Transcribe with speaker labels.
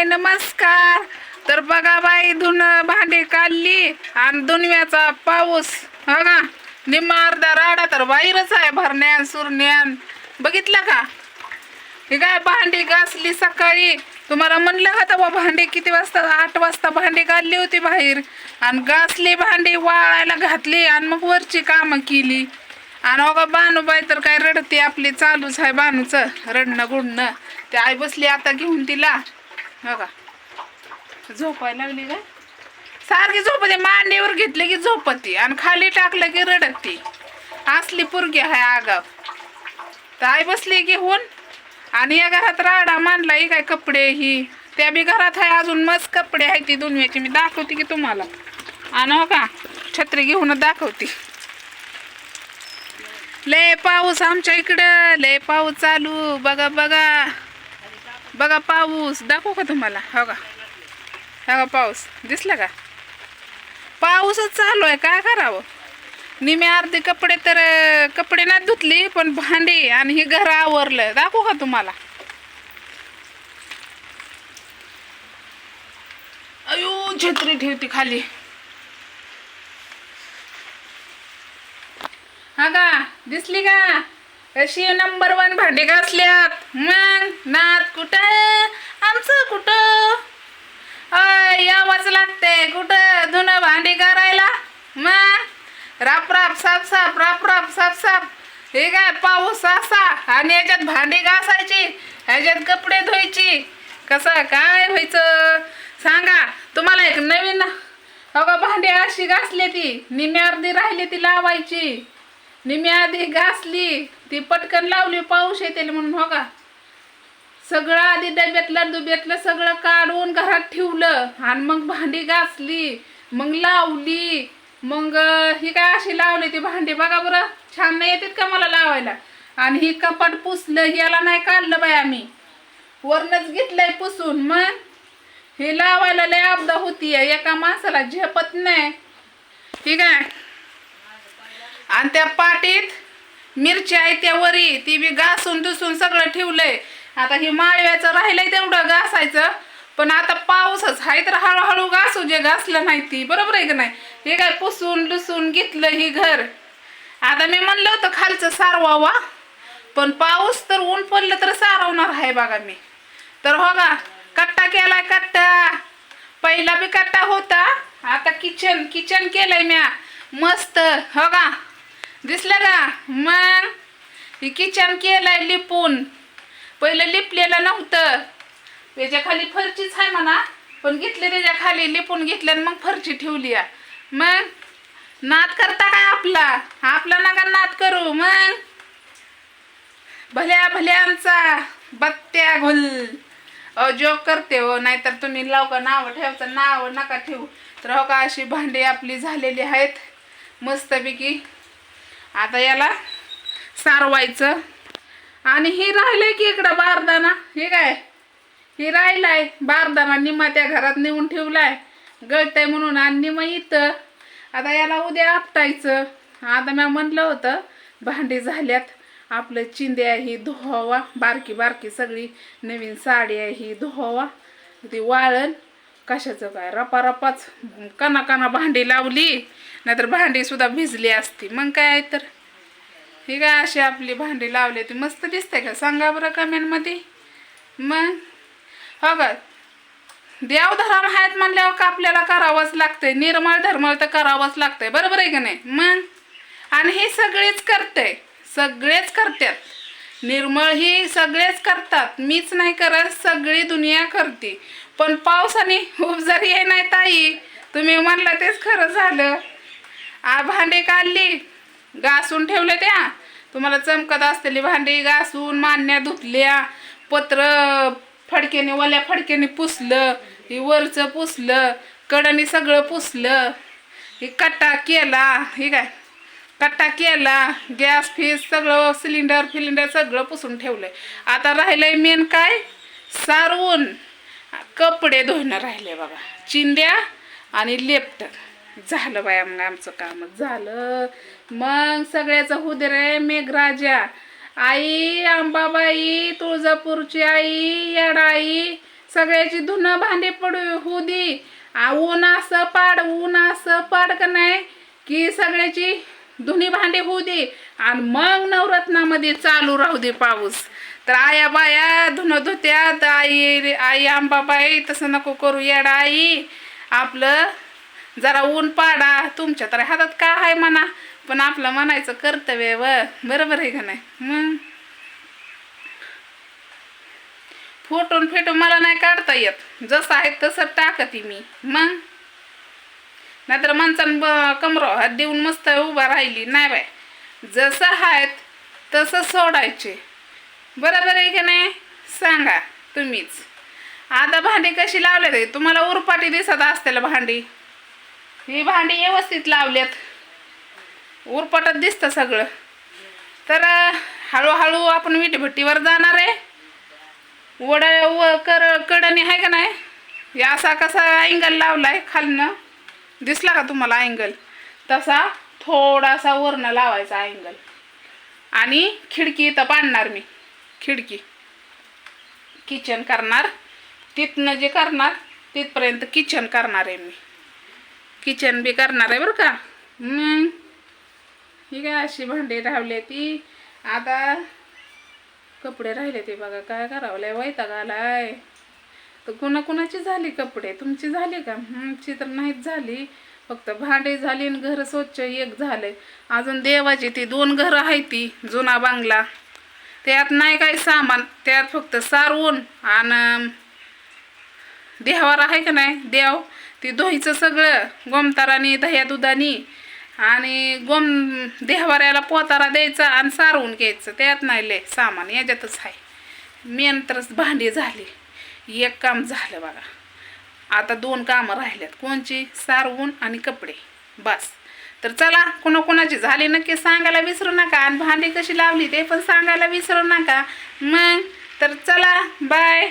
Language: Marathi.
Speaker 1: नमस्कार. तर बघा बाई, भांडी काढली आणि दुनियाचा पाऊस हो का, निम्मा अर्धा राडा तर बाहेरच आहे. भरण्यान सुरण्यान बघितलं का. हे काय भांडी घासली सकाळी. तुम्हाला म्हणलं का तेव्हा भांडी किती वाजता, 8 वाजता भांडी काढली होती बाहेर आणि घासली भांडी, वाळायला घातली आणि मग वरची कामं केली. आणि बघा बानूबाई तर काय रडते, आपली चालूच आहे बानूचं रडणं गुडणं. ते आई बसली आता घेऊन तिला बघा, झोपायला लागली काय सारखी झोपते. मांडीवर घेतली की झोपती आणि खाली टाकलं की रडती. असली पुरगी आहे आगाव. तर आई बसली घेऊन आणि या घरात राडा मांडला. ही काय कपडे ही त्या बी घरात आहे, अजून मस्त कपडे आहे ती दुनियाची. मी दाखवते की तुम्हाला. आणि हो का, छत्री घेऊन दाखवते. लय पाऊस आमच्या इकडं, लय पाऊस चालू. बघा बघा बघा पाऊस दाखवू का तुम्हाला. हो का, हा पाऊस दिसला का. पाऊसच चालू आहे, काय करावं. निम्मे अर्धे कपडे तर कपडे नाही धुतली, पण भांडी आणि हे घर आवरलं. दाखवू का तुम्हाला. अयो छत्री ठेवती खाली. हा का, दिसली का कशी नंबर 1 भांडी घासल्यात. मग नात कुठं आमचं, कुठं यावंच लागते कुठं धुणं भांडी करायला. मग राप राप साप साप, राप राप साप साप. हे काय पाऊस असा आणि याच्यात भांडी घासायची, ह्याच्यात कपडे धुवायची. कसं काय व्हायचं सांगा. तुम्हाला एक नवीन हो का, भांडी अशी घासली ती निम्मी अर्धी राहिली ती लावायची. निम्मी आधी घासली ती पटकन लावली, पाऊस येते म्हणून. हो का, सगळं आधी डब्यातलं दुब्यातलं सगळं काढून घरात ठेवलं आणि मग भांडी घासली, मग लावली. मग ही काय अशी लावली ती भांडी. बघा बरं, छान नाही येतात का मला लावायला. आणि ही कपाट पुसलं, याला नाही काढलं बाय आम्ही, वरनच घेतलंय पुसून. मग हे लावायला लय आपदा होती, एका माणसाला झेपत नाही. ठीक आहे. आणि त्या पाटीत मिरची आहे त्या वरी, ती बी घासून दुसून सगळं ठेवलंय. आता हे माळव्याचं राहिलंय तेवढं घासायचं, पण आता पाऊसच आहे तर हळूहळू घासू, जे घासलं नाही ती. बरोबर आहे का नाही. हे काय पुसून लुसून घेतलं ही घर. आता मी म्हणलं होतं खालचं सारवावा, पण पाऊस तर ऊन पडलं तर सारवणार आहे बघा मी. तर हो का, कट्टा केलाय कट्टा. पहिला बी कट्टा होता, आता किचन केलंय म्या मस्त. हो का, दिसलं का. मग हे किचन केलंय लिपून. पहिलं लिपलेलं नव्हतं, त्याच्या खाली फरचीच आहे म्हणा, पण घेतले त्याच्या खाली लिपून घेतलं आणि मग फरची ठेवली. मग नाद करता काय आपला नका नाद करू. मग भल्या भल्यांचा बत्त्या घुल जोक करते हो. नाहीतर तुम्ही लवकर नाव ठेवायचं, नाव नका ठेवू. तर हो का, अशी भांडी आपली झालेली आहेत मस्तपैकी. आता याला सारवायचं. आणि ही राहिलंय की इकडं बारदाना. हे काय ही राहिलाय बारदाना, निम्मा त्या घरात नेऊन ठेवलाय गळतंय म्हणून, आणि निम्मा इथं. आता याला उद्या आपटायचं. आता मी म्हणलं होतं भांडी झाल्यात, आपलं चिंध्या ही धुवावा, बारकी बारकी सगळी नवीन साडी आहे ही धुवावा. ती वाळण कशाचं काय, रपारपाच कना कना भांडी लावली, नाहीतर भांडी सुद्धा भिजली असती. मग काय तर ही काय अशी आपली भांडी लावली ती मस्त दिसते का, सांगा बरं कमेंटमध्ये. मग हो का, देवधर्म आहेत म्हणल्यावर का आपल्याला करावंच लागतंय. निर्मळ धर्म तर करावंच लागतंय. बरोबर आहे का नाही. मग आणि हे सगळेच करतात. निर्मळ ही सगळेच करतात, मीच नाही करत, सगळी दुनिया करते. पण पावसाने उपजारी आहे नाही ताई, तुम्ही म्हणला तेच खरं झालं. भांडी काढली, घासून ठेवले त्या तुम्हाला चमकत असलेली भांडी घासून, मान्या धुतल्या, पत्र फडक्याने वल्या फडक्याने पुसलं, ही वरचं पुसलं, कडनी सगळं पुसलं, ही कट्टा केला. ही काय कट्टा केला, गॅस फीस सगळं सिलेंडर सगळं पुसून ठेवलंय. आता राहिलंय मेन काय, सारवून कपडे धुणं राहिले बघा, चिंध्या आणि लेपट. झालं बाया, मग आमचं कामच झालं. मग सगळ्याचं हुदे रे मेघराजा, आई, अंबाबाई, तुळजापूरची आई, येडाई, सगळ्याची धुणं भांडी पडू होऊ दे. ऊन असं पाड का नाही की सगळ्याची धुणी भांडी होऊ दे आणि मग नवरत्नामध्ये चालू राहू दे पाऊस. तर आया बाया धुणं धुत्यात. आई अंबाबाई तसं नको करू येडा आई. आपलं जरा ऊन पाडा. तुमच्या तर हातात का आहे म्हणा, पण आपलं म्हणायचं कर्तव्य बरोबर आहे का नाही. मग फोटून फेटून मला नाही काढता येत, जसं आहे तसं टाकते मी. मग नाहीतर माणसानं कमरा हात देऊन मस्त उभा राहिली नाही बाय. जसं आहेत तसं सोडायचे. बरोबर आहे का नाही सांगा तुम्हीच. आता भांडी कशी लावल्यात तुम्हाला उरपाटी दिसत असतील भांडी. ही भांडी व्यवस्थित लावल्यात, उरपाटात दिसतं सगळं. तर हळूहळू आपण विटीभट्टीवर जाणार आहे. कडणी आहे का नाही, असा कसा अँगल लावलाय खालनं दिसला का तुम्हाला अँगल, तसा थोडासा वरनं लावायचा अँगल. आणि खिडकी इथं पाडणार मी. खिडकी किचन करणार, तिथनं जे करणार तिथपर्यंत किचन करणार आहे मी. किचन बी करणार आहे बरं का. मग ही काय अशी भांडी राहिली ती. आता कपडे राहिले ते बघा काय करावं लय वैताग आलाय. तर कुणाची झाली कपडे, तुमची झाली का? आमची तर नाहीच झाली. फक्त भांडी झाली आणि घर स्वच्छ एक झालंय. अजून देवाची ती 2 घरं आहे ती जुना बांगला, त्यात नाही काही सामान. त्यात फक्त सारवून आणि देवार आहे का नाही देव, ती धुईचं सगळं गोमतारानी दह्या दुधानी. आणि देहवाऱ्याला पोतारा द्यायचा आणि सारवून घ्यायचं. त्यात नाही लय सामान, याच्यातच आहे. मेन तरच भांडी झाली, एक काम झालं बघा. आता 2 कामं राहिल्यात, कोणची? सारवून आणि कपडे, बस. तर चला कोणाची झाली नक्की सांगायला विसरू नका. आणि भांडी कशी लावली ते पण सांगायला विसरू नका. मग तर चला बाय.